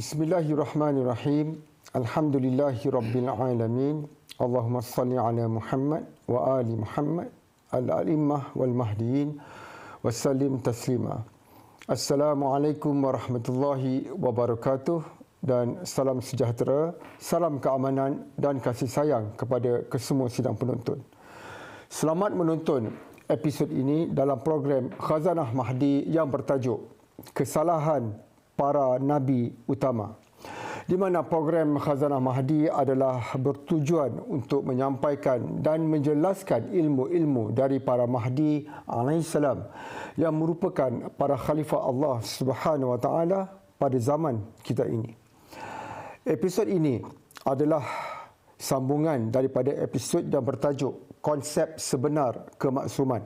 Bismillahirrahmanirrahim. Alhamdulillahirabbil alamin. Allahumma salli ala Muhammad wa ali Muhammad al-a'immah wal mahdiyin wa sallim taslima. Assalamualaikum warahmatullahi wabarakatuh dan salam sejahtera, salam keamanan dan kasih sayang kepada kesemua sidang penonton. Selamat menonton episod ini dalam program Khazanah Mahdi yang bertajuk Kesalahan Para Nabi Utama, di mana program Khazanah Mahdi adalah bertujuan untuk menyampaikan dan menjelaskan ilmu-ilmu dari para Mahdi alaihissalam yang merupakan para khalifah Allah Subhanahu Wa Taala pada zaman kita ini. Episod ini adalah sambungan daripada episod yang bertajuk Konsep Sebenar Kemaksuman,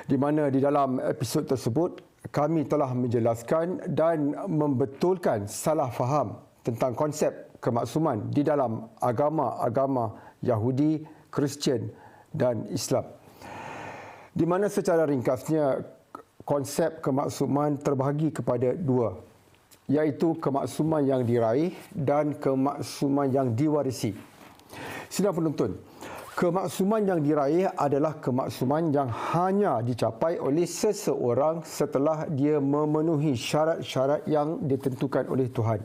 di mana di dalam episod tersebut kami telah menjelaskan dan membetulkan salah faham tentang konsep kemaksuman di dalam agama-agama Yahudi, Kristian dan Islam. Di mana secara ringkasnya konsep kemaksuman terbahagi kepada dua, iaitu kemaksuman yang diraih dan kemaksuman yang diwarisi. Sidang penonton, kemaksuman yang diraih adalah kemaksuman yang hanya dicapai oleh seseorang setelah dia memenuhi syarat-syarat yang ditentukan oleh Tuhan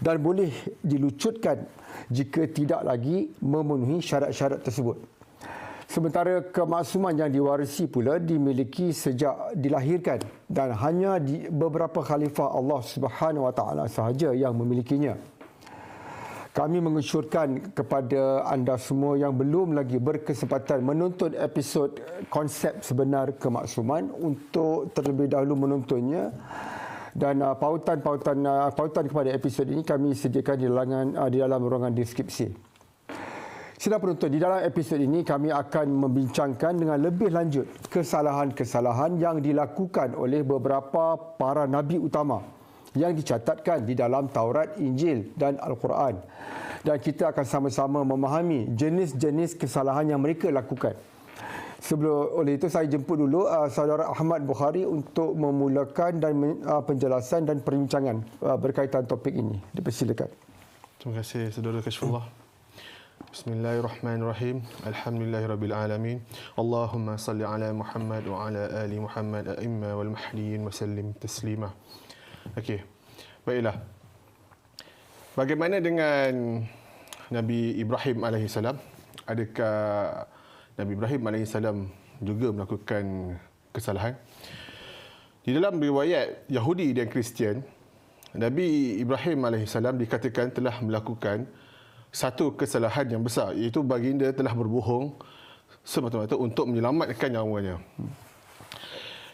dan boleh dilucutkan jika tidak lagi memenuhi syarat-syarat tersebut. Sementara kemaksuman yang diwarisi pula dimiliki sejak dilahirkan dan hanya beberapa khalifah Allah Subhanahu Wa Taala sahaja yang memilikinya. Kami mengesyorkan kepada anda semua yang belum lagi berkesempatan menonton episod Konsep Sebenar Kemaksuman untuk terlebih dahulu menontonnya, dan pautan kepada episod ini kami sediakan di dalam ruangan deskripsi. Sidang penonton, di dalam episod ini kami akan membincangkan dengan lebih lanjut kesalahan-kesalahan yang dilakukan oleh beberapa para nabi utama yang dicatatkan di dalam Taurat, Injil dan Al-Quran. Dan kita akan sama-sama memahami jenis-jenis kesalahan yang mereka lakukan. Oleh itu saya jemput dulu saudara Ahmad Bukhari untuk memulakan dan penjelasan dan perbincangan berkaitan topik ini. Dipersilakan. Terima kasih saudara Kashfullah. Bismillahirrahmanirrahim. Alhamdulillahirabbil alamin. Allahumma salli ala Muhammad wa ala ali Muhammad a'imma wal mahdiyin wa sallim taslima. Okey. Baiklah. Bagaimana dengan Nabi Ibrahim alaihissalam? Adakah Nabi Ibrahim alaihissalam juga melakukan kesalahan? Di dalam riwayat Yahudi dan Kristian, Nabi Ibrahim alaihissalam dikatakan telah melakukan satu kesalahan yang besar, iaitu baginda telah berbohong semata-mata untuk menyelamatkan nyawanya.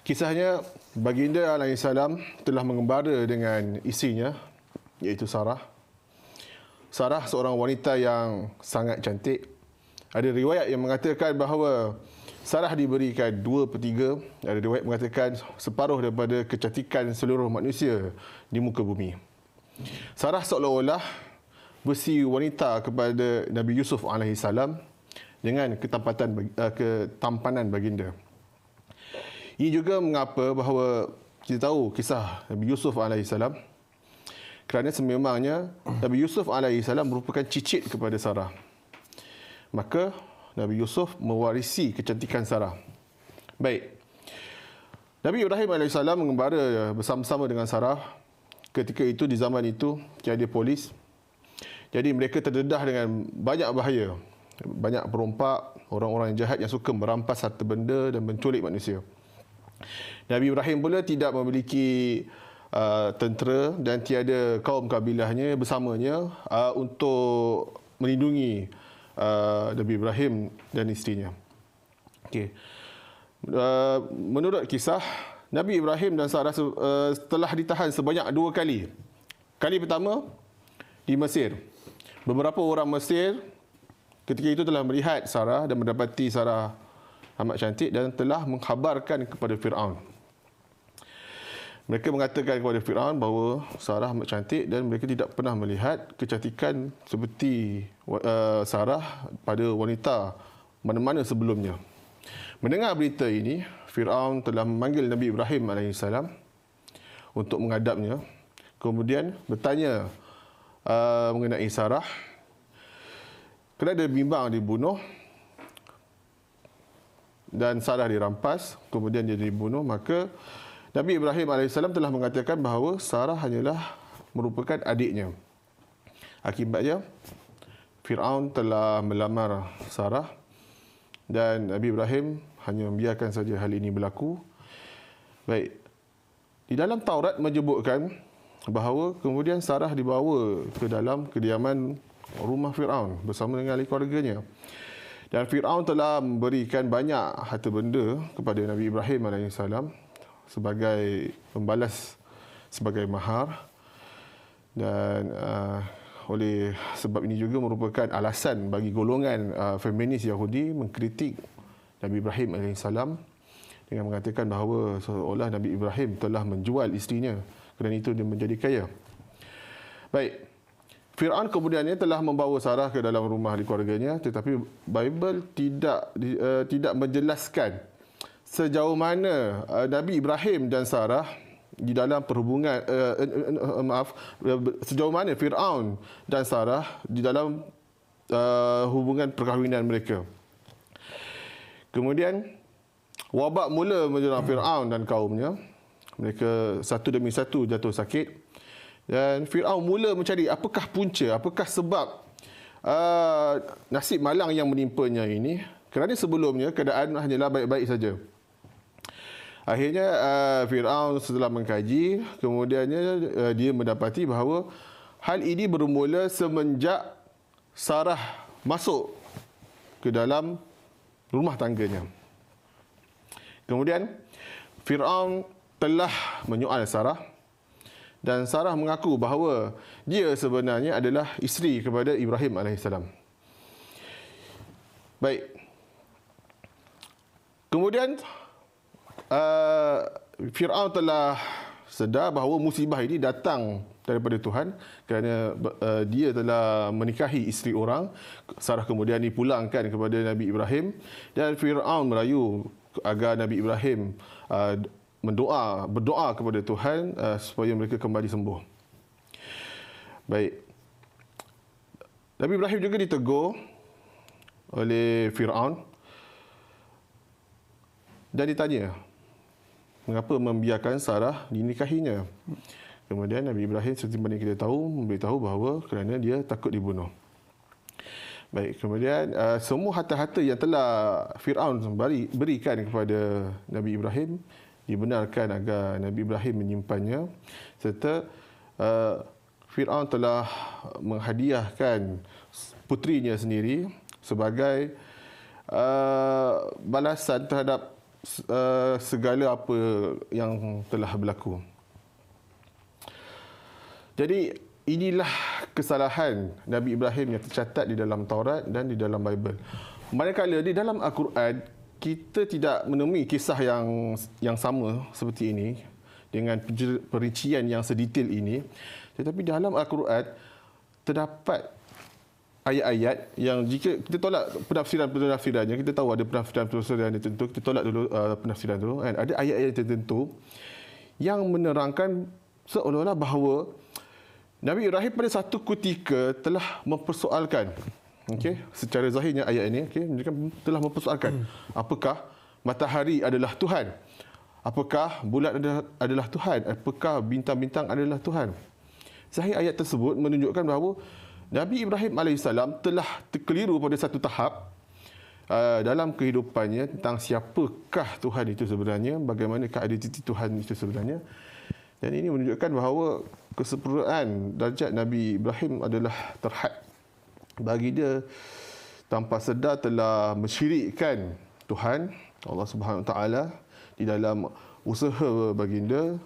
Kisahnya, baginda alaihissalam telah mengembara dengan isinya, iaitu Sarah. Sarah seorang wanita yang sangat cantik. Ada riwayat yang mengatakan bahawa Sarah diberikan 2/3, ada riwayat mengatakan separuh daripada kecantikan seluruh manusia di muka bumi. Sarah seolah-olah bersih wanita kepada Nabi Yusuf alaihissalam dengan ketampanan baginda. Ini juga mengapa bahawa kita tahu kisah Nabi Yusuf alaihissalam, kerana sememangnya Nabi Yusuf alaihissalam merupakan cicit kepada Sarah. Maka Nabi Yusuf mewarisi kecantikan Sarah. Baik. Nabi Ibrahim alaihissalam mengembara bersama-sama dengan Sarah. Ketika itu, di zaman itu, tiada polis. Jadi mereka terdedah dengan banyak bahaya. Banyak perompak, orang-orang yang jahat yang suka merampas harta benda dan menculik manusia. Nabi Ibrahim pula tidak memiliki tentera dan tiada kaum kabilahnya bersamanya untuk melindungi Nabi Ibrahim dan isterinya. Okay. Menurut kisah, Nabi Ibrahim dan Sarah telah ditahan sebanyak 2 kali. Kali pertama di Mesir. Beberapa orang Mesir ketika itu telah melihat Sarah dan mendapati Sarah amat cantik dan telah mengkhabarkan kepada Firaun. Mereka mengatakan kepada Firaun bahawa Sarah amat cantik dan mereka tidak pernah melihat kecantikan seperti Sarah pada wanita mana-mana sebelumnya. Mendengar berita ini, Firaun telah memanggil Nabi Ibrahim alaihissalam untuk menghadapnya. kemudian bertanya mengenai Sarah. Kerana dia bimbang dibunuh dan Sarah dirampas, kemudian dia dibunuh, maka Nabi Ibrahim AS telah mengatakan bahawa Sarah hanyalah merupakan adiknya. Akibatnya, Fir'aun telah melamar Sarah dan Nabi Ibrahim hanya membiarkan saja hal ini berlaku. Baik, di dalam Taurat menyebutkan bahawa kemudian Sarah dibawa ke dalam kediaman rumah Fir'aun bersama dengan ahli keluarganya. Dan Fir'aun telah memberikan banyak harta benda kepada Nabi Ibrahim AS sebagai pembalas, sebagai mahar. Dan oleh sebab ini juga merupakan alasan bagi golongan feminis Yahudi mengkritik Nabi Ibrahim AS dengan mengatakan bahawa seolah Nabi Ibrahim telah menjual isterinya kerana itu dia menjadi kaya. Baik, Fir'aun kemudiannya telah membawa Sarah ke dalam rumah di keluarganya, tetapi Bible tidak menjelaskan sejauh mana Nabi Ibrahim dan Sarah di dalam perhubungan sejauh mana Fir'aun dan Sarah di dalam hubungan perkahwinan mereka. Kemudian wabak mula menyerang Fir'aun dan kaumnya. Mereka satu demi satu jatuh sakit dan Fir'aun mula mencari apakah punca, apakah sebab nasib malang yang menimpanya ini, kerana sebelumnya keadaan hanyalah baik-baik saja. Akhirnya Fir'aun setelah mengkaji, kemudiannya dia mendapati bahawa hal ini bermula semenjak Sarah masuk ke dalam rumah tangganya. Kemudian Fir'aun telah menyoal Sarah dan Sarah mengaku bahawa dia sebenarnya adalah isteri kepada Ibrahim AS. Baik. Kemudian Fir'aun telah sedar bahawa musibah ini datang daripada Tuhan kerana dia telah menikahi isteri orang. Sarah kemudian dipulangkan kepada Nabi Ibrahim dan Fir'aun merayu agar Nabi Ibrahim berdoa kepada Tuhan supaya mereka kembali sembuh. Baik. Nabi Ibrahim juga ditegur oleh Fir'aun dan ditanya mengapa membiarkan Sarah dinikahinya. Kemudian Nabi Ibrahim seperti mana kita tahu memberitahu bahawa kerana dia takut dibunuh. Baik, kemudian semua harta-harta yang telah Fir'aun berikan kepada Nabi Ibrahim dibenarkan agar Nabi Ibrahim menyimpannya, serta Fir'aun telah menghadiahkan putrinya sendiri sebagai balasan terhadap segala apa yang telah berlaku. Jadi inilah kesalahan Nabi Ibrahim yang tercatat di dalam Taurat dan di dalam Bible. Manakala di dalam Al-Quran kita tidak menemui kisah yang sama seperti ini dengan perincian yang sedetail ini, tetapi dalam Al-Quran terdapat ayat-ayat yang jika kita tolak penafsirannya, kita tahu ada penafsiran tertentu, kita tolak dulu penafsiran dulu, kan? Ada ayat-ayat tertentu yang menerangkan seolah-olah bahawa Nabi Ibrahim pada satu ketika telah mempersoalkan, secara zahirnya ayat ini, telah mempersoalkan apakah matahari adalah Tuhan, apakah bulan adalah Tuhan, apakah bintang-bintang adalah Tuhan. Zahir ayat tersebut menunjukkan bahawa Nabi Ibrahim AS telah terkeliru pada satu tahap dalam kehidupannya tentang siapakah Tuhan itu sebenarnya, bagaimanakah identiti Tuhan itu sebenarnya. Dan ini menunjukkan bahawa kesempurnaan darjat Nabi Ibrahim adalah terhad. Bagi dia tanpa sedar telah mensyirikkan Tuhan Allah Subhanahu Wa Taala di dalam usaha baginda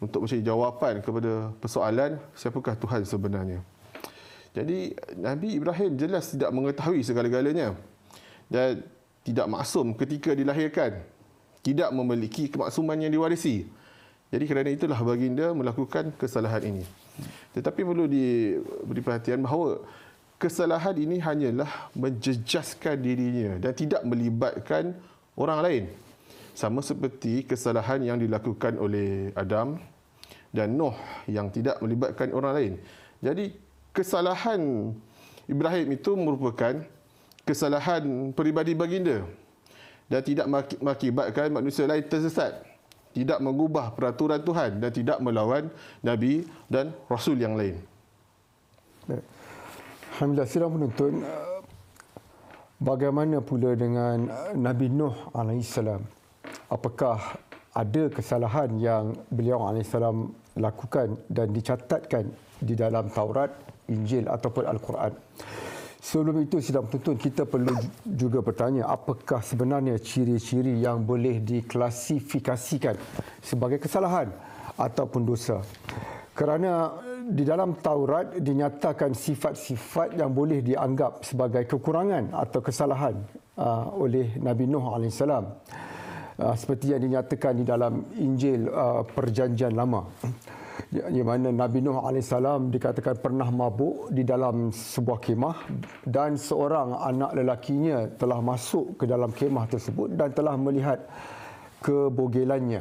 untuk mencari jawapan kepada persoalan siapakah Tuhan sebenarnya. Jadi Nabi Ibrahim jelas tidak mengetahui segala-galanya dan tidak maksum ketika dilahirkan, tidak memiliki kemaksuman yang diwarisi. Jadi kerana itulah baginda melakukan kesalahan ini. Tetapi perlu diberi perhatian bahawa kesalahan ini hanyalah menjejaskan dirinya dan tidak melibatkan orang lain. Sama seperti kesalahan yang dilakukan oleh Adam dan Nuh yang tidak melibatkan orang lain. Jadi kesalahan Ibrahim itu merupakan kesalahan peribadi baginda dan tidak mengakibatkan manusia lain tersesat, tidak mengubah peraturan Tuhan dan tidak melawan Nabi dan Rasul yang lain. Alhamdulillah, sidang penonton, bagaimana pula dengan Nabi Nuh AS? Apakah ada kesalahan yang beliau AS lakukan dan dicatatkan di dalam Taurat, Injil ataupun Al-Quran? Sebelum itu, sidang penonton, kita perlu juga bertanya, apakah sebenarnya ciri-ciri yang boleh diklasifikasikan sebagai kesalahan ataupun dosa? Kerana di dalam Taurat dinyatakan sifat-sifat yang boleh dianggap sebagai kekurangan atau kesalahan oleh Nabi Nuh AS. Seperti yang dinyatakan di dalam Injil Perjanjian Lama, di mana Nabi Nuh AS dikatakan pernah mabuk di dalam sebuah kemah dan seorang anak lelakinya telah masuk ke dalam kemah tersebut dan telah melihat kebogelannya.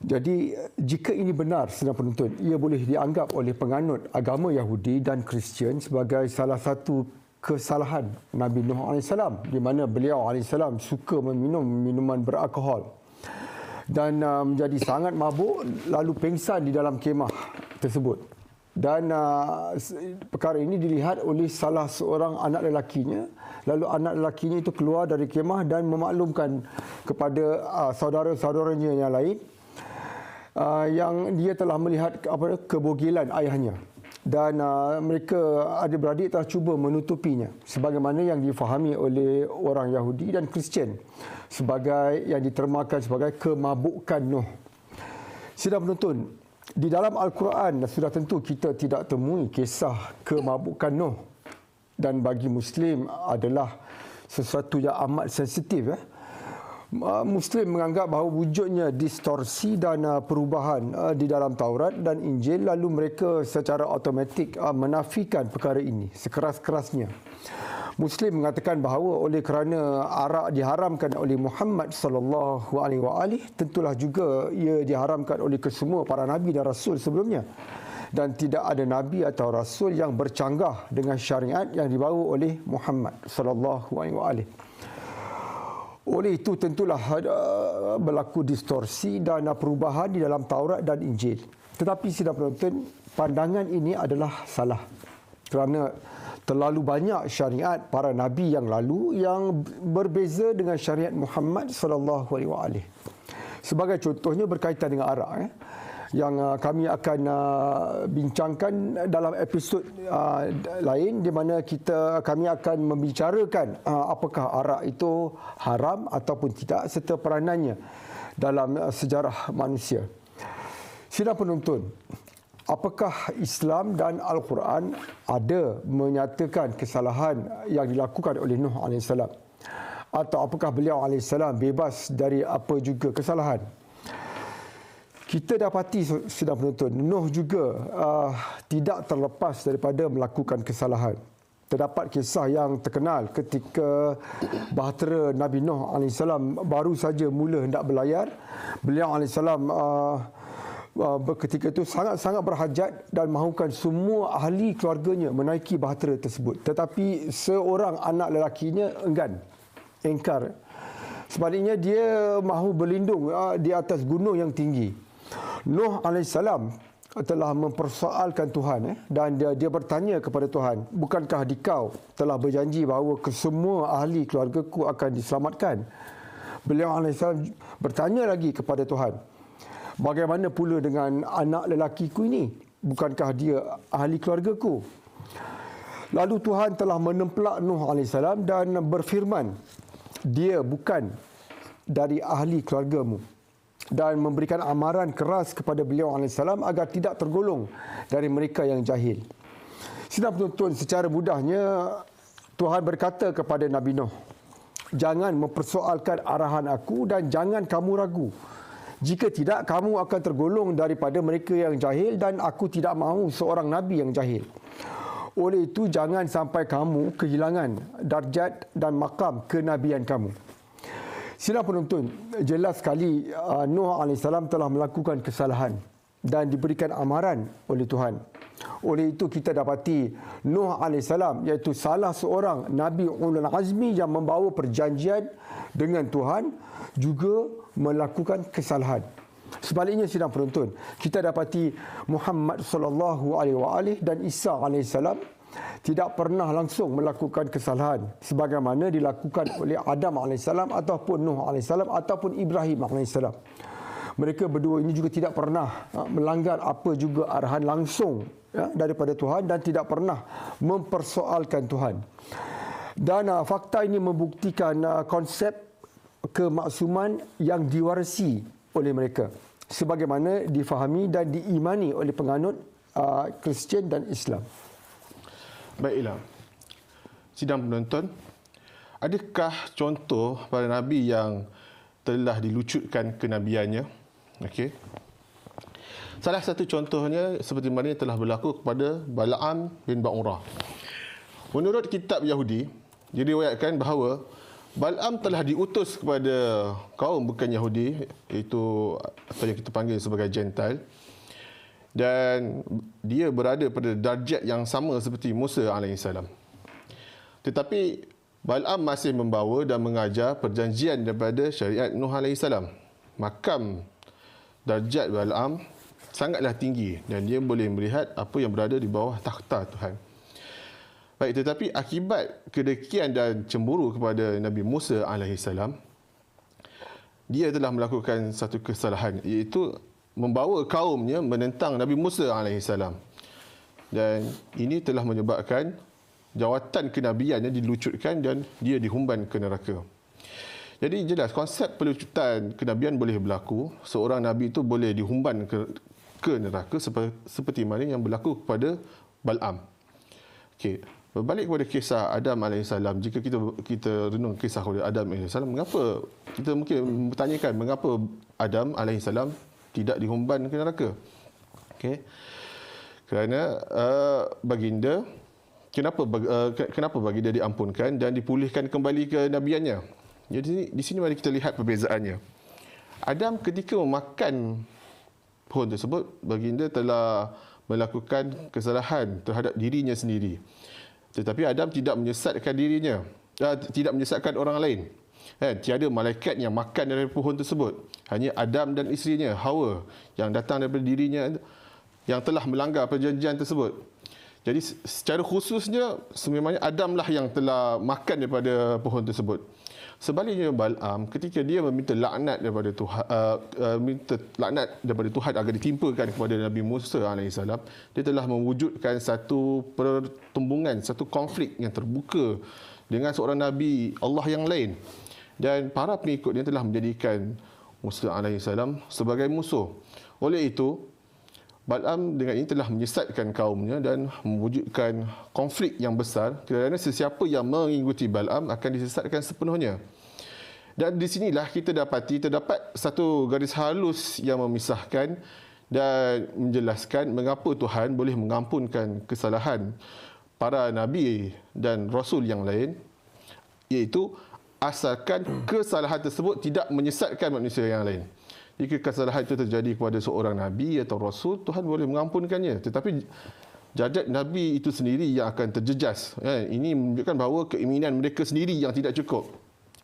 Jadi jika ini benar, sedang penonton, ia boleh dianggap oleh penganut agama Yahudi dan Kristian sebagai salah satu kesalahan Nabi Nuh AS, di mana beliau AS suka meminum minuman beralkohol dan menjadi sangat mabuk lalu pengsan di dalam kemah tersebut. Dan perkara ini dilihat oleh salah seorang anak lelakinya. Lalu anak lelakinya itu keluar dari kemah dan memaklumkan kepada saudara-saudaranya yang lain yang dia telah melihat kebogelan ayahnya. Dan mereka adik-beradik telah cuba menutupinya sebagaimana yang difahami oleh orang Yahudi dan Kristian sebagai yang ditermakan sebagai kemabukan Nuh. Sidang penonton, di dalam Al-Quran sudah tentu kita tidak temui kisah kemabukan Nuh, dan bagi Muslim adalah sesuatu yang amat sensitif. Muslim menganggap bahawa wujudnya distorsi dan perubahan di dalam Taurat dan Injil, lalu mereka secara automatik menafikan perkara ini sekeras-kerasnya. Muslim mengatakan bahawa oleh kerana arak diharamkan oleh Muhammad sallallahu alaihi wasallam, tentulah juga ia diharamkan oleh kesemua para nabi dan rasul sebelumnya, dan tidak ada nabi atau rasul yang bercanggah dengan syariat yang dibawa oleh Muhammad sallallahu alaihi wasallam. Oleh itu tentulah berlaku distorsi dan perubahan di dalam Taurat dan Injil. Tetapi sidang penonton, pandangan ini adalah salah kerana terlalu banyak syariat para nabi yang lalu yang berbeza dengan syariat Muhammad sallallahu alaihi wasallam. Sebagai contohnya berkaitan dengan arak yang kami akan bincangkan dalam episod lain, di mana kami akan membicarakan apakah arak itu haram ataupun tidak serta peranannya dalam sejarah manusia. Sidang penonton, apakah Islam dan Al-Quran ada menyatakan kesalahan yang dilakukan oleh Nuh AS, atau apakah beliau AS bebas dari apa juga kesalahan? Kita dapati, sedang penonton, Nuh juga tidak terlepas daripada melakukan kesalahan. Terdapat kisah yang terkenal ketika bahtera Nabi Nuh AS baru saja mula hendak berlayar. Beliau AS ketika itu sangat-sangat berhajat dan mahukan semua ahli keluarganya menaiki bahtera tersebut. Tetapi seorang anak lelakinya engkar. Sebaliknya dia mahu berlindung di atas gunung yang tinggi. Nuh AS telah mempersoalkan Tuhan dan dia bertanya kepada Tuhan, bukankah dikau telah berjanji bahawa kesemua ahli keluargaku akan diselamatkan? Beliau AS bertanya lagi kepada Tuhan, bagaimana pula dengan anak lelakiku ini? Bukankah dia ahli keluargaku? Lalu Tuhan telah menemplak Nuh AS dan berfirman, dia bukan dari ahli keluargamu, dan memberikan amaran keras kepada beliau AS agar tidak tergolong dari mereka yang jahil. Sidang penonton, secara mudahnya Tuhan berkata kepada Nabi Nuh, jangan mempersoalkan arahan aku dan jangan kamu ragu. Jika tidak, kamu akan tergolong daripada mereka yang jahil dan aku tidak mahu seorang Nabi yang jahil. Oleh itu, jangan sampai kamu kehilangan darjat dan makam kenabian kamu. Sidang penonton, jelas sekali Nuh AS telah melakukan kesalahan dan diberikan amaran oleh Tuhan. Oleh itu kita dapati Nuh AS iaitu salah seorang Nabi Ulul Azmi yang membawa perjanjian dengan Tuhan juga melakukan kesalahan. Sebaliknya sidang penonton, kita dapati Muhammad sallallahu alaihi wasallam dan Isa alaihissalam tidak pernah langsung melakukan kesalahan sebagaimana dilakukan oleh Adam alaihissalam ataupun Nuh alaihissalam ataupun Ibrahim alaihissalam. Mereka berdua ini juga tidak pernah melanggar apa juga arahan langsung daripada Tuhan dan tidak pernah mempersoalkan Tuhan. Dan fakta ini membuktikan konsep kemaksuman yang diwarisi oleh mereka sebagaimana difahami dan diimani oleh penganut Kristian dan Islam. Baiklah. Sidang penonton, adakah contoh para nabi yang telah dilucutkan kenabiannya? Okey. Salah satu contohnya seperti mana yang telah berlaku kepada Bal'am bin Ba'urah. Menurut kitab Yahudi, diriwayatkan bahawa Bal'am telah diutus kepada kaum bukan Yahudi, iaitu atau yang kita panggil sebagai Gentile, dan dia berada pada darjat yang sama seperti Musa AS. Tetapi Bal'am masih membawa dan mengajar perjanjian daripada syariat Nuh AS. Makam darjat Bal'am sangatlah tinggi dan dia boleh melihat apa yang berada di bawah takhta Tuhan. Baik, tetapi akibat kedekian dan cemburu kepada Nabi Musa AS, dia telah melakukan satu kesalahan, iaitu membawa kaumnya menentang Nabi Musa AS. Dan ini telah menyebabkan jawatan kenabiannya dilucutkan dan dia dihumban ke neraka. Jadi jelas konsep pelucutan kenabian boleh berlaku. Seorang Nabi itu boleh dihumban ke neraka seperti mana yang berlaku kepada Bal'am. Okey. Berbalik kepada kisah Adam AS, jika kita renung kisah kepada Adam AS, mengapa kita mungkin bertanyakan mengapa Adam AS tidak dihumban ke neraka? Okey. Kerana baginda kenapa baginda diampunkan dan dipulihkan kembali ke nabiannya? Jadi di sini mari kita lihat perbezaannya. Adam ketika memakan pohon tersebut, baginda telah melakukan kesalahan terhadap dirinya sendiri. Tetapi Adam tidak menyesatkan dirinya, tidak menyesatkan orang lain. Tiada malaikat yang makan dari pohon tersebut. Hanya Adam dan isterinya, Hawa, yang datang daripada dirinya yang telah melanggar perjanjian tersebut. Jadi secara khususnya, sememangnya Adamlah yang telah makan daripada pohon tersebut. Sebaliknya Bal'am, ketika dia meminta laknat daripada Tuhan agar ditimpakan kepada Nabi Musa AS, dia telah mewujudkan satu pertumbungan, satu konflik yang terbuka dengan seorang Nabi Allah yang lain. Dan para pengikutnya telah menjadikan Musa AS sebagai musuh. Oleh itu, Bal'am dengan ini telah menyesatkan kaumnya dan mewujudkan konflik yang besar kerana sesiapa yang mengikuti Bal'am akan disesatkan sepenuhnya. Dan di sinilah kita dapati terdapat satu garis halus yang memisahkan dan menjelaskan mengapa Tuhan boleh mengampunkan kesalahan para nabi dan rasul yang lain, iaitu asalkan kesalahan tersebut tidak menyesatkan manusia yang lain. Jika kesalahan itu terjadi kepada seorang nabi atau rasul, Tuhan boleh mengampunkannya. Tetapi jadat nabi itu sendiri yang akan terjejas. Ini menunjukkan bahawa keimanan mereka sendiri yang tidak cukup.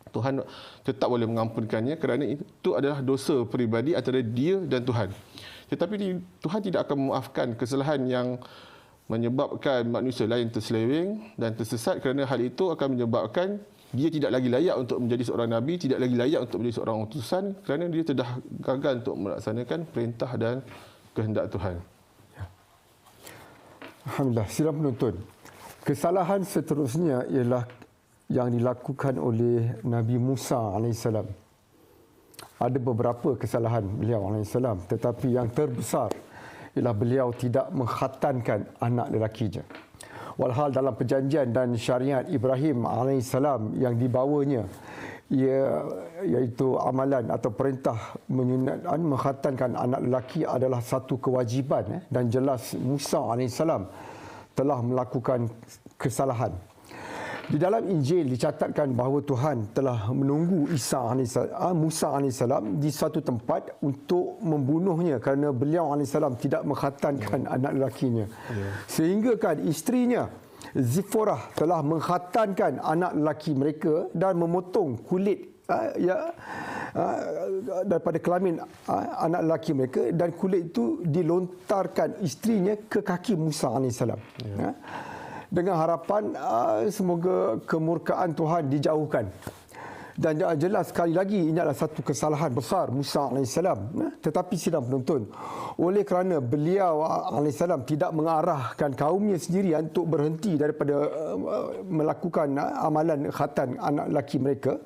Tuhan tetap boleh mengampunkannya kerana itu adalah dosa peribadi antara dia dan Tuhan. Tetapi Tuhan tidak akan memaafkan kesalahan yang menyebabkan manusia lain terseleweng dan tersesat, kerana hal itu akan menyebabkan dia tidak lagi layak untuk menjadi seorang nabi, tidak lagi layak untuk menjadi seorang utusan kerana dia telah gagal untuk melaksanakan perintah dan kehendak Tuhan. Alhamdulillah. Sidang penonton, kesalahan seterusnya ialah yang dilakukan oleh Nabi Musa AS. Ada beberapa kesalahan beliau AS, tetapi yang terbesar ialah beliau tidak mengkhatankan anak lelakinya. Walhal dalam perjanjian dan syariat Ibrahim AS yang dibawanya, iaitu amalan atau perintah mengkhatankan anak lelaki adalah satu kewajipan, dan jelas Musa AS telah melakukan kesalahan. Di dalam Injil dicatatkan bahawa Tuhan telah menunggu Musa AS di satu tempat untuk membunuhnya kerana beliau AS tidak mengkhatankan anak lelakinya. Sehingga kan isterinya Zipporah telah mengkhatankan anak lelaki mereka dan memotong kulit daripada kelamin anak lelaki mereka, dan kulit itu dilontarkan isterinya ke kaki Musa AS. Dengan harapan semoga kemurkaan Tuhan dijauhkan. Dan jelas sekali lagi ini adalah satu kesalahan besar Musa AS. Tetapi sidang penonton, oleh kerana beliau AS tidak mengarahkan kaumnya sendiri untuk berhenti daripada melakukan amalan khatan anak lelaki mereka,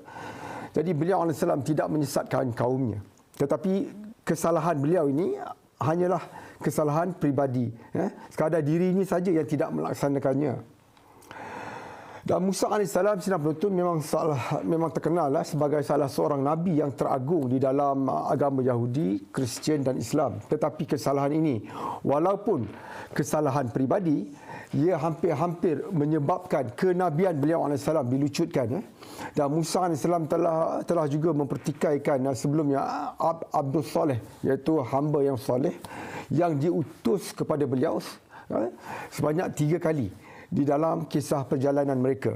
jadi beliau AS tidak menyesatkan kaumnya. Tetapi kesalahan beliau ini hanyalah kesalahan peribadi. Sekadar dirinya saja yang tidak melaksanakannya. Dan Musa AS sidang penonton memang terkenal sebagai salah seorang nabi yang teragung di dalam agama Yahudi, Kristian dan Islam. Tetapi kesalahan ini, walaupun kesalahan peribadi, ia hampir-hampir menyebabkan kenabian beliau AS dilucutkan. Dan Musa AS telah juga mempertikaikan sebelumnya Abdul Saleh, iaitu hamba yang soleh yang diutus kepada beliau sebanyak 3 kali di dalam kisah perjalanan mereka.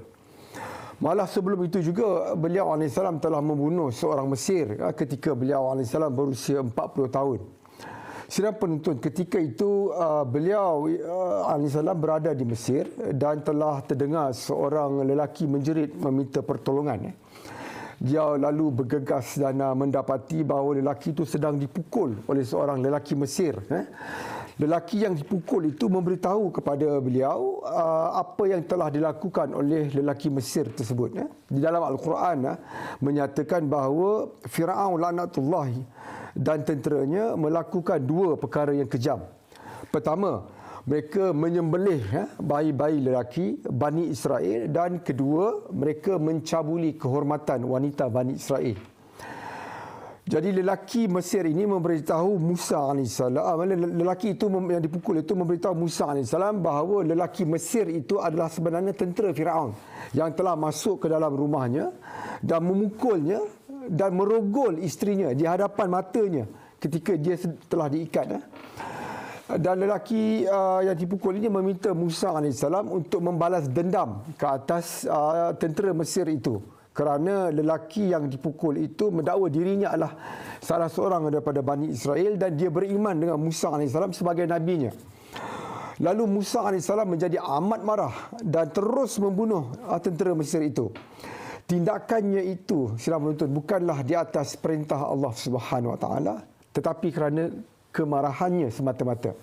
Malah sebelum itu juga beliau AS telah membunuh seorang Mesir ketika beliau AS berusia 40 tahun. Sidang penonton, ketika itu beliau AS berada di Mesir dan telah terdengar seorang lelaki menjerit meminta pertolongan. Dia lalu bergegas dan mendapati bahawa lelaki itu sedang dipukul oleh seorang lelaki Mesir. Lelaki yang dipukul itu memberitahu kepada beliau apa yang telah dilakukan oleh lelaki Mesir tersebut. Di dalam Al-Quran menyatakan bahawa Fir'aun laknatullahi dan tenteranya melakukan 2 perkara yang kejam. Pertama, mereka menyembelih bayi-bayi lelaki Bani Israel, dan kedua, mereka mencabuli kehormatan wanita Bani Israel. Jadi lelaki Mesir ini memberitahu Musa AS, lelaki itu yang dipukul itu memberitahu Musa AS bahawa lelaki Mesir itu adalah sebenarnya tentera Firaun yang telah masuk ke dalam rumahnya dan memukulnya dan merogol isterinya di hadapan matanya ketika dia telah diikat. Dan lelaki yang dipukul ini meminta Musa AS untuk membalas dendam ke atas tentera Mesir itu, kerana lelaki yang dipukul itu mendakwa dirinya adalah salah seorang daripada Bani Israel dan dia beriman dengan Musa AS sebagai nabinya. Lalu Musa AS menjadi amat marah dan terus membunuh tentera Mesir itu. Tindakannya itu, sidang penonton, bukanlah di atas perintah Allah Subhanahu Wa Taala, tetapi kerana kemarahannya semata-mata.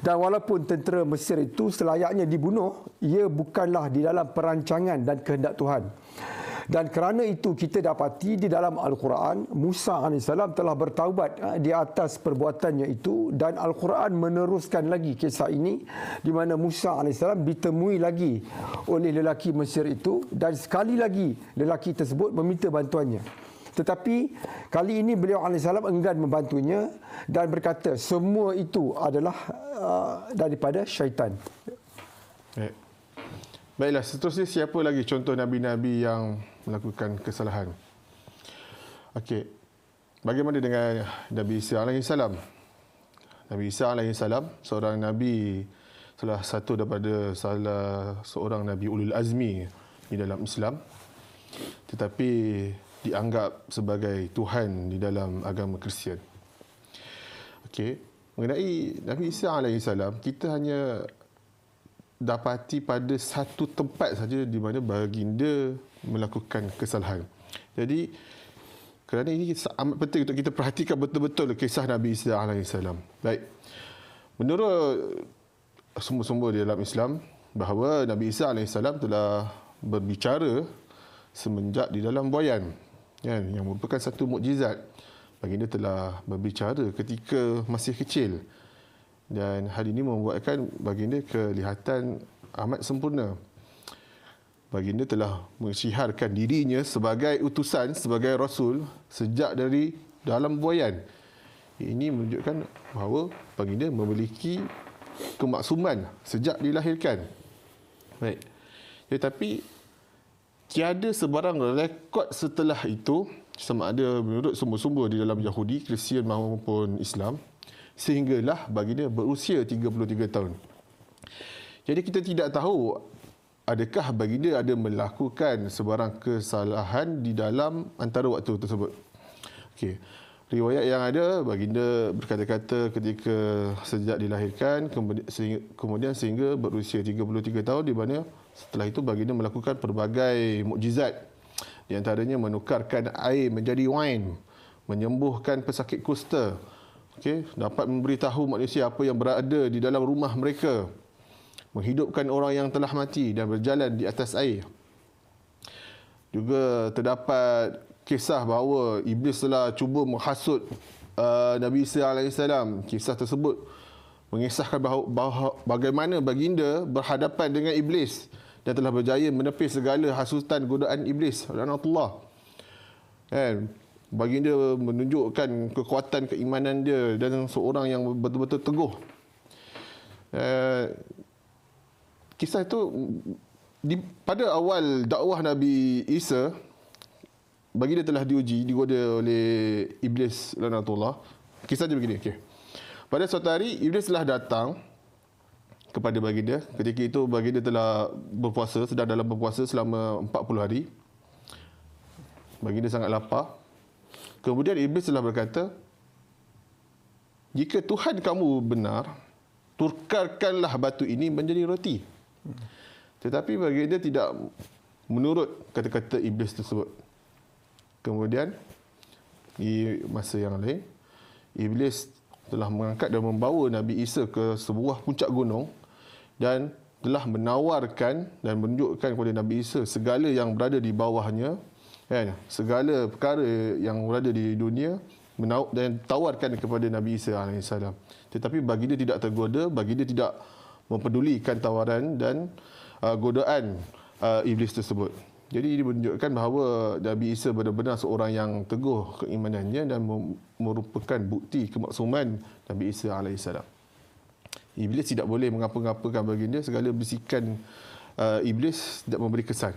Dan walaupun tentera Mesir itu selayaknya dibunuh, ia bukanlah di dalam perancangan dan kehendak Tuhan. Dan kerana itu kita dapati di dalam Al-Quran, Musa AS telah bertaubat di atas perbuatannya itu, dan Al-Quran meneruskan lagi kisah ini di mana Musa AS ditemui lagi oleh lelaki Mesir itu, dan sekali lagi lelaki tersebut meminta bantuannya. Tetapi kali ini beliau AS enggan membantunya dan berkata semua itu adalah daripada syaitan. Baiklah, seterusnya siapa lagi contoh Nabi-Nabi yang melakukan kesalahan? Okey, bagaimana dengan Nabi Isa AS? Nabi Isa AS seorang Nabi, salah satu daripada seorang Nabi Ulul Azmi di dalam Islam, tetapi dianggap sebagai Tuhan di dalam agama Kristian. Okey, mengenai Nabi Isa AS, kita hanya dapati pada satu tempat saja di mana baginda melakukan kesalahan. Jadi kerana ini amat penting untuk kita perhatikan betul-betul kisah Nabi Isa AS. Baik, menurut sumber-sumber di dalam Islam bahawa Nabi Isa AS telah berbicara semenjak di dalam buayan, yang merupakan satu mukjizat. Baginda telah berbicara ketika masih kecil, dan hal ini membuatkan baginda kelihatan amat sempurna. Baginda telah mensiharkan dirinya sebagai utusan, sebagai rasul sejak dari dalam buayan. Ini menunjukkan bahawa baginda memiliki kemaksuman sejak dilahirkan. Baik. Tetapi tiada sebarang rekod setelah itu, sama ada menurut sumber-sumber di dalam Yahudi, Kristian maupun Islam, sehinggalah baginda berusia 33 tahun. Jadi kita tidak tahu adakah baginda ada melakukan sebarang kesalahan di dalam antara waktu tersebut. Okey. Riwayat yang ada, baginda berkata-kata ketika sejak dilahirkan, kemudian sehingga berusia 33 tahun, di mana setelah itu baginda melakukan pelbagai mukjizat. Di antaranya menukarkan air menjadi wine, menyembuhkan pesakit kusta, dapat memberitahu manusia apa yang berada di dalam rumah mereka, menghidupkan orang yang telah mati dan berjalan di atas air. Juga terdapat kisah bahawa iblis telah cuba menghasut Nabi Isa AS. Kisah tersebut mengisahkan bahawa bagaimana baginda berhadapan dengan iblis dan telah berjaya menepis segala hasutan godaan iblis. Laknatullah. Baginda menunjukkan kekuatan keimanan dia dan seorang yang betul-betul teguh. Kisah itu pada awal dakwah Nabi Isa, baginda telah digoda oleh iblis laknatullah. Kisah dia begini. Pada suatu hari iblis telah datang kepada baginda. Ketika itu baginda telah berpuasa, sedang dalam berpuasa selama 40 hari. Baginda sangat lapar. Kemudian iblis telah berkata, jika Tuhan kamu benar, tukarkanlah batu ini menjadi roti. Tetapi baginda tidak menurut kata-kata iblis tersebut. Kemudian di masa yang lain, iblis telah mengangkat dan membawa Nabi Isa ke sebuah puncak gunung dan telah menawarkan dan menunjukkan kepada Nabi Isa segala yang berada di bawahnya, segala perkara yang berada di dunia, dan tawarkan kepada Nabi Isa AS. Tetapi baginda tidak tergoda, baginda tidak mempedulikan tawaran dan godaan iblis tersebut. Jadi ini menunjukkan bahawa Nabi Isa benar-benar seorang yang teguh keimanannya dan merupakan bukti kemaksuman Nabi Isa AS. Iblis tidak boleh mengapa-ngapakan baginda, segala bisikan iblis tidak memberi kesan.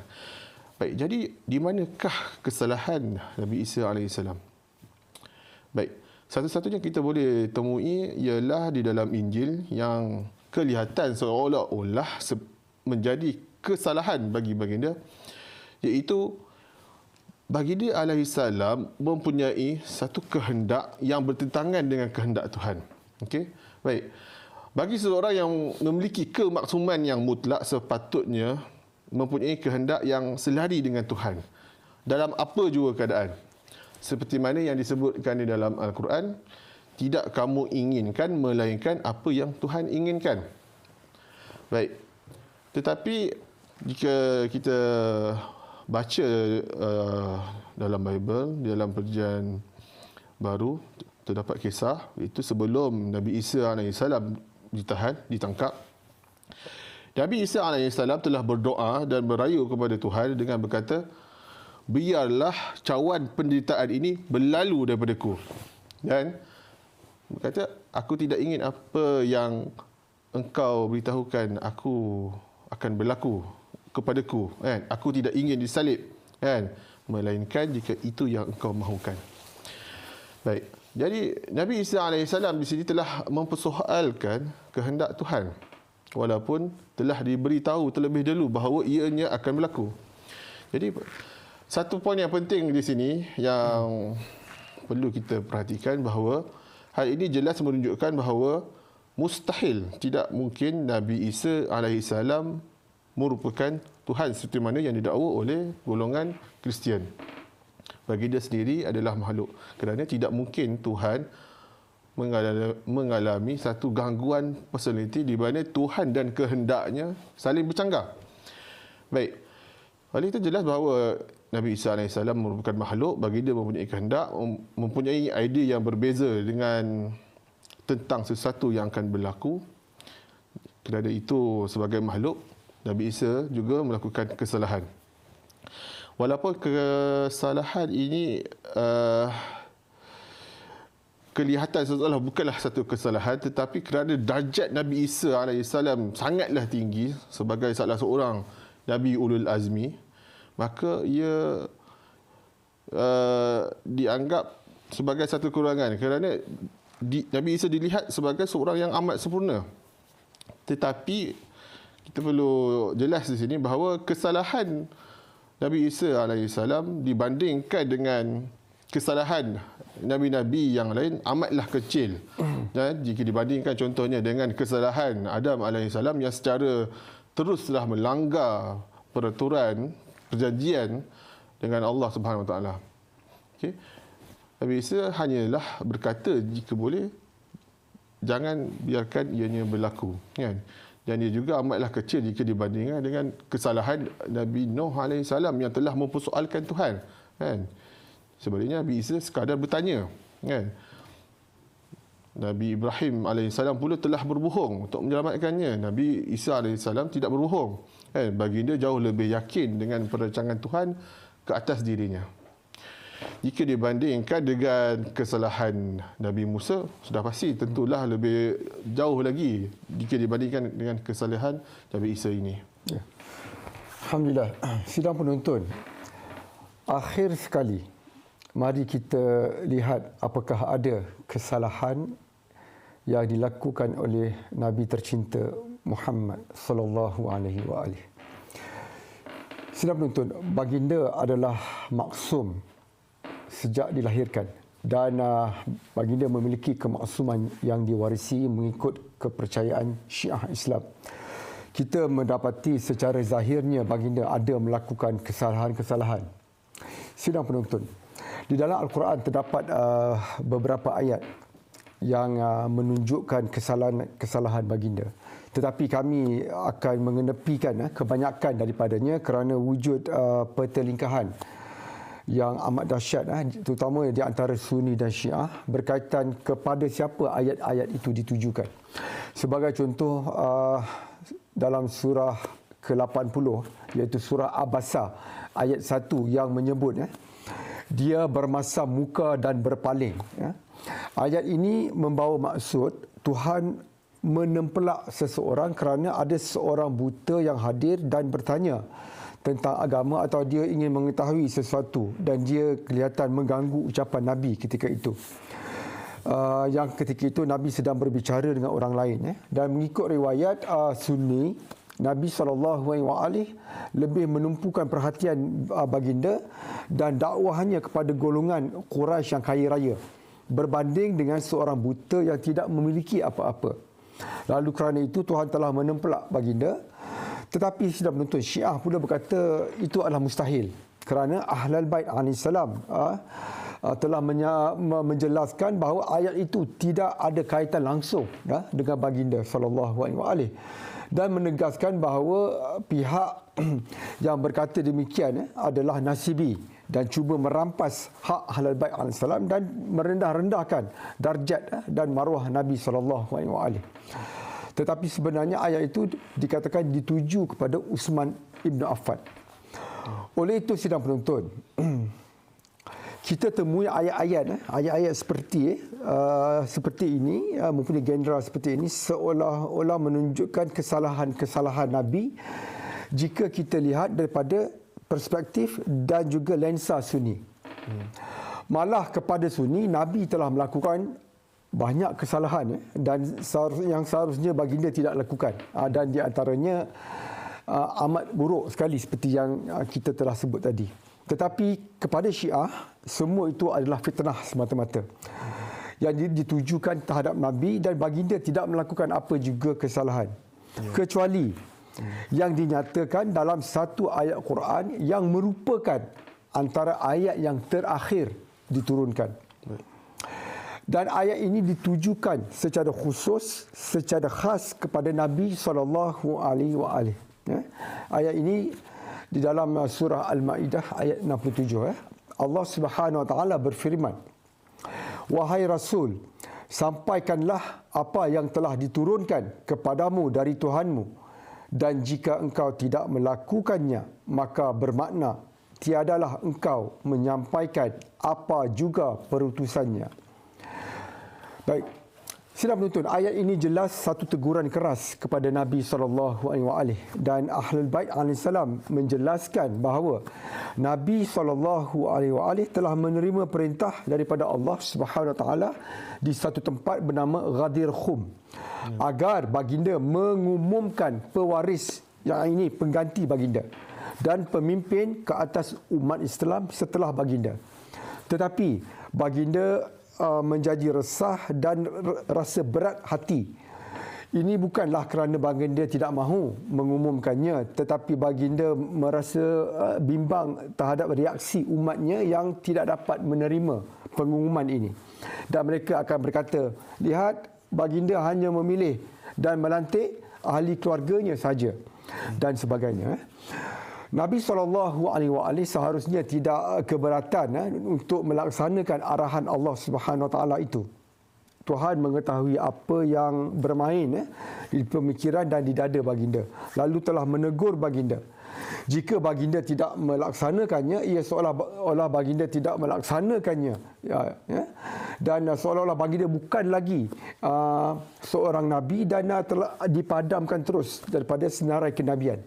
Baik, jadi di manakah kesalahan Nabi Isa AS? Baik, satu-satunya kita boleh temui ialah di dalam Injil yang kelihatan seolah-olah menjadi kesalahan bagi baginda, iaitu baginda alaihissalam mempunyai satu kehendak yang bertentangan dengan kehendak Tuhan. Okey, baik. Bagi seseorang yang memiliki kemaksuman yang mutlak, sepatutnya mempunyai kehendak yang selari dengan Tuhan dalam apa jua keadaan. Seperti mana yang disebutkan di dalam Al-Quran, tidak kamu inginkan melainkan apa yang Tuhan inginkan. Baik. Tetapi jika kita baca dalam Bible, dalam Perjanjian Baru, terdapat kisah itu sebelum Nabi Isa AS ditangkap. Nabi Isa AS telah berdoa dan merayu kepada Tuhan dengan berkata, biarlah cawan penderitaan ini berlalu daripadaku. Dan berkata, aku tidak ingin apa yang engkau beritahukan aku akan berlaku kepadaku. Aku tidak ingin disalib. Melainkan jika itu yang engkau mahukan. Baik. Jadi Nabi Isa AS di sini telah mempersoalkan kehendak Tuhan, walaupun telah diberitahu terlebih dahulu bahawa ianya akan berlaku. Jadi satu poin yang penting di sini yang perlu kita perhatikan bahawa hal ini jelas menunjukkan bahawa mustahil, tidak mungkin Nabi Isa AS merupakan Tuhan seperti mana yang didakwa oleh golongan Kristian. Bagi dia sendiri adalah makhluk, kerana tidak mungkin Tuhan mengalami satu gangguan personaliti di mana Tuhan dan kehendaknya saling bercanggah. Baik. Oleh itu jelas bahawa Nabi Isa AS merupakan makhluk, bagi dia mempunyai kehendak, mempunyai idea yang berbeza dengan tentang sesuatu yang akan berlaku. Kerana itu sebagai makhluk, Nabi Isa juga melakukan kesalahan. Walaupun kesalahan ini kelihatan seolah bukanlah satu kesalahan, tetapi kerana darjat Nabi Isa AS sangatlah tinggi sebagai salah seorang Nabi Ulul Azmi, maka ia dianggap sebagai satu kekurangan kerana Nabi Isa dilihat sebagai seorang yang amat sempurna. Tetapi kita perlu jelas di sini bahawa kesalahan Nabi Isa alaihissalam dibandingkan dengan kesalahan Nabi-Nabi yang lain amatlah kecil. Dan jika dibandingkan contohnya dengan kesalahan Adam alaihissalam yang secara teruslah melanggar peraturan perjanjian dengan Allah Subhanahu Wa Taala. Okey. Nabi Isa hanyalah berkata jika boleh jangan biarkan ianya berlaku, kan? Dan ia juga amatlah kecil jika dibandingkan dengan kesalahan Nabi Nuh alaihissalam yang telah mempersoalkan Tuhan, kan? Sebaliknya Nabi Isa sekadar bertanya, kan? Nabi Ibrahim alaihissalam pula telah berbohong untuk menyelamatkannya. Nabi Isa alaihissalam tidak berbohong, kan? Baginda jauh lebih yakin dengan perancangan Tuhan ke atas dirinya. Jika dibandingkan dengan kesalahan Nabi Musa, sudah pasti tentulah lebih jauh lagi jika dibandingkan dengan kesalahan Nabi Isa ini. Ya. Alhamdulillah. Sidang penonton, akhir sekali, mari kita lihat apakah ada kesalahan yang dilakukan oleh Nabi tercinta Muhammad sallallahu alaihi wasallam. Sidang penonton, baginda adalah maksum sejak dilahirkan dan baginda memiliki kemaksuman yang diwarisi mengikut kepercayaan Syiah Islam. Kita mendapati secara zahirnya baginda ada melakukan kesalahan-kesalahan. Sidang penonton, di dalam Al-Quran terdapat beberapa ayat yang menunjukkan kesalahan baginda. Tetapi kami akan mengenepikan kebanyakan daripadanya kerana wujud pertelingkahan yang amat dahsyat, terutama di antara Sunni dan Syiah berkaitan kepada siapa ayat-ayat itu ditujukan. Sebagai contoh, dalam surah ke-80 iaitu surah Abasa ayat 1 yang menyebut dia bermasam muka dan berpaling. Ayat ini membawa maksud Tuhan menempelak seseorang kerana ada seorang buta yang hadir dan bertanya tentang agama atau dia ingin mengetahui sesuatu dan dia kelihatan mengganggu ucapan Nabi ketika itu. Yang ketika itu Nabi sedang berbicara dengan orang lain. Dan mengikut riwayat Sunni, Nabi SAW lebih menumpukan perhatian baginda dan dakwahnya kepada golongan Quraisy yang kaya raya berbanding dengan seorang buta yang tidak memiliki apa-apa. Lalu kerana itu Tuhan telah menempelak baginda. Tetapi sidang penonton, Syiah pula berkata itu adalah mustahil kerana Ahlul Bait alaihissalam telah menjelaskan bahawa ayat itu tidak ada kaitan langsung dengan baginda sallallahu alaihi wasallam dan menegaskan bahawa pihak yang berkata demikian adalah nasibi dan cuba merampas hak Ahlul Bait alaihissalam dan merendah-rendahkan darjat dan maruah Nabi sallallahu alaihi wasallam. Tetapi sebenarnya ayat itu dikatakan dituju kepada Uthman Ibn Affan. Oleh itu sidang penonton, kita temui ayat-ayat seperti ini, mempunyai genre seperti ini seolah-olah menunjukkan kesalahan-kesalahan Nabi jika kita lihat daripada perspektif dan juga lensa Sunni. Malah kepada Sunni, Nabi telah melakukan banyak kesalahan dan yang seharusnya baginda tidak lakukan, dan di antaranya amat buruk sekali seperti yang kita telah sebut tadi. Tetapi kepada Syiah, semua itu adalah fitnah semata-mata yang ditujukan terhadap Nabi dan baginda tidak melakukan apa juga kesalahan kecuali yang dinyatakan dalam satu ayat Quran yang merupakan antara ayat yang terakhir diturunkan. Dan ayat ini ditujukan secara khusus, secara khas kepada Nabi SAW. Ayat ini di dalam surah Al-Ma'idah ayat 67. Allah Subhanahu Wa Taala berfirman, "Wahai Rasul, sampaikanlah apa yang telah diturunkan kepadamu dari Tuhanmu, dan jika engkau tidak melakukannya, maka bermakna tiadalah engkau menyampaikan apa juga perutusannya." Baik, Sidang penuntut, ayat ini jelas satu teguran keras kepada Nabi SAW dan Ahlul Bait AS menjelaskan bahawa Nabi SAW telah menerima perintah daripada Allah SWT di satu tempat bernama Ghadir Khum agar baginda mengumumkan pewaris yang ini pengganti baginda dan pemimpin ke atas umat Islam setelah baginda. Tetapi baginda menjadi resah dan rasa berat hati. Ini bukanlah kerana baginda tidak mahu mengumumkannya, tetapi baginda merasa bimbang terhadap reaksi umatnya yang tidak dapat menerima pengumuman ini. Dan mereka akan berkata, lihat, baginda hanya memilih dan melantik ahli keluarganya saja dan sebagainya. Nabi SAW seharusnya tidak keberatan untuk melaksanakan arahan Allah Subhanahu Wa Taala itu. Tuhan mengetahui apa yang bermain di pemikiran dan di dada baginda. Lalu telah menegur baginda. Jika baginda tidak melaksanakannya, ia seolah-olah baginda tidak melaksanakannya. Dan seolah-olah baginda bukan lagi seorang Nabi dan telah dipadamkan terus daripada senarai kenabian.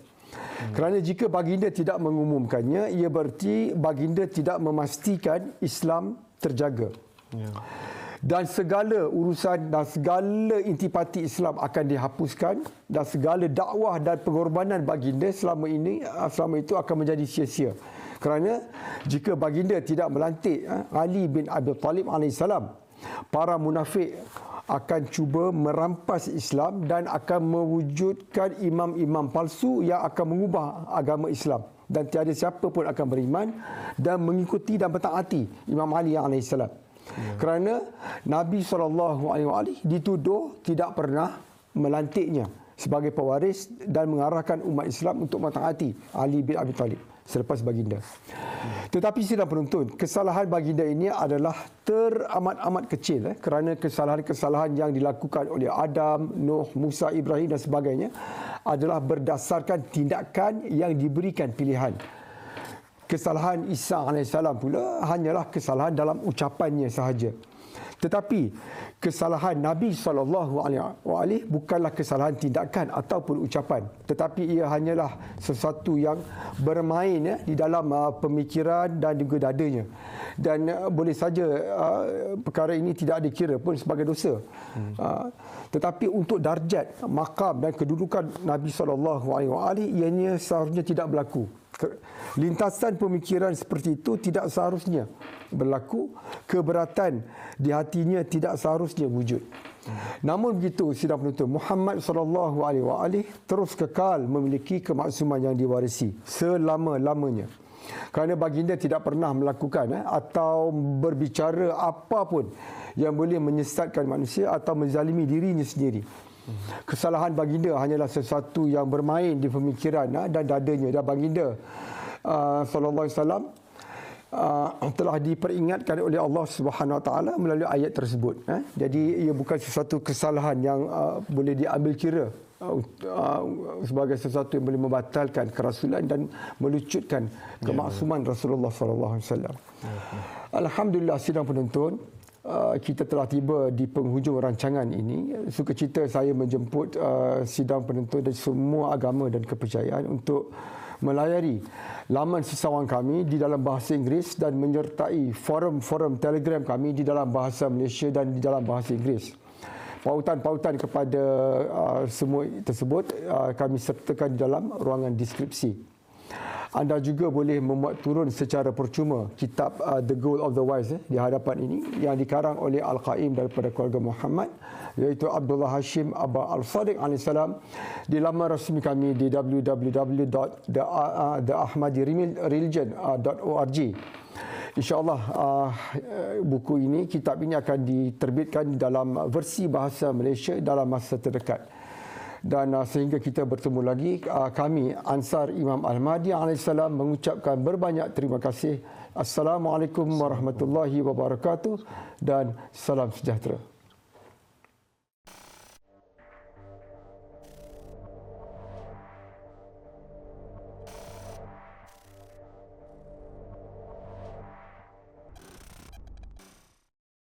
Kerana jika baginda tidak mengumumkannya, ia berarti baginda tidak memastikan Islam terjaga. Dan segala urusan dan segala intipati Islam akan dihapuskan dan segala dakwah dan pengorbanan baginda selama itu akan menjadi sia-sia. Kerana jika baginda tidak melantik Ali bin Abi Talib AS, para munafik akan cuba merampas Islam dan akan mewujudkan imam-imam palsu yang akan mengubah agama Islam. Dan tiada siapa pun akan beriman dan mengikuti dan mentaati Imam Ali AS. Kerana Nabi SAW dituduh tidak pernah melantiknya sebagai pewaris dan mengarahkan umat Islam untuk mentaati Ali bin Abi Talib selepas baginda. Tetapi sidang penuntut, kesalahan baginda ini adalah teramat-amat kecil kerana kesalahan-kesalahan yang dilakukan oleh Adam, Nuh, Musa, Ibrahim dan sebagainya adalah berdasarkan tindakan yang diberikan pilihan. Kesalahan Isa AS pula hanyalah kesalahan dalam ucapannya sahaja. Tetapi kesalahan Nabi SAW bukanlah kesalahan tindakan ataupun ucapan, tetapi ia hanyalah sesuatu yang bermain di dalam pemikiran dan juga dadanya. Dan boleh saja perkara ini tidak dikira pun sebagai dosa. Tetapi untuk darjat, makam dan kedudukan Nabi SAW, ianya seharusnya tidak berlaku. Lintasan pemikiran seperti itu tidak seharusnya berlaku. Keberatan di hatinya tidak seharusnya wujud. Namun begitu, sidang penuntut, Muhammad SAW terus kekal memiliki kemaksuman yang diwarisi selama-lamanya. Kerana baginda tidak pernah melakukan atau berbicara apapun yang boleh menyesatkan manusia atau menzalimi dirinya sendiri. Kesalahan baginda hanyalah sesuatu yang bermain di pemikiran dan dadanya. Dan baginda sallallahu alaihi wasallam telah diperingatkan oleh Allah Subhanahu Wa Taala melalui ayat tersebut. Jadi ia bukan sesuatu kesalahan yang boleh diambil kira sebagai sesuatu yang boleh membatalkan kerasulan dan melucutkan kemaksuman Rasulullah sallallahu alaihi wasallam. Alhamdulillah, sidang penonton, kita telah tiba di penghujung rancangan ini. Sukacita saya menjemput sidang penonton dari semua agama dan kepercayaan untuk melayari laman sesawang kami di dalam bahasa Inggeris dan menyertai forum-forum Telegram kami di dalam bahasa Malaysia dan di dalam bahasa Inggeris. Pautan-pautan kepada semua tersebut kami sertakan di dalam ruangan deskripsi. Anda juga boleh membuat turun secara percuma kitab The Goal of the Wise di hadapan ini yang dikarang oleh Al-Qaim daripada keluarga Muhammad, iaitu Abdullah Hashim Abba Al-Sadiq AS, di laman rasmi kami di www.theahmadireligion.org. InsyaAllah buku ini, kitab ini akan diterbitkan dalam versi bahasa Malaysia dalam masa terdekat. Dan sehingga kita bertemu lagi, kami Ansar Imam Al-Mahdi AS mengucapkan berbanyak terima kasih. Assalamualaikum warahmatullahi wabarakatuh dan salam sejahtera.